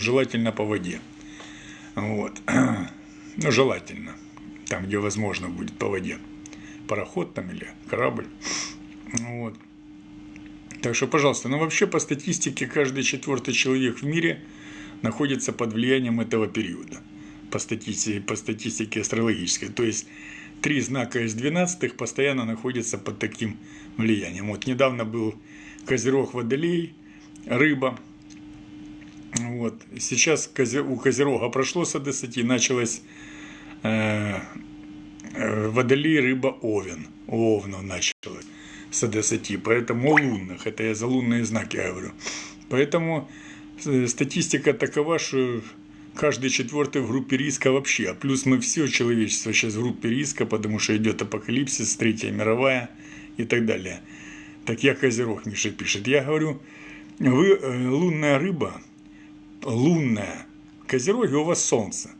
желательно по воде. Вот. Ну, желательно. Там, где возможно будет по воде. Пароход там или корабль. Вот. Так что, пожалуйста, ну вообще по статистике каждый 4-й человек в мире находится под влиянием этого периода. По статистике астрологической. То есть 3 знака из 12 постоянно находятся под таким влиянием. Вот недавно был Козерог, Водолей, Рыба. Вот. Сейчас у Козерога прошло с 10, началось Водолей, Рыба, Овен. У Овна началось с 10. Поэтому о лунных. Это я за лунные знаки говорю. Поэтому статистика такова, что каждый 4-й в группе риска вообще. А плюс мы все человечество сейчас в группе риска, потому что идет апокалипсис, 3-я мировая и так далее. Так я Козерог, Миша пишет. Я говорю, вы лунная рыба, лунная. В Козероге у вас солнце.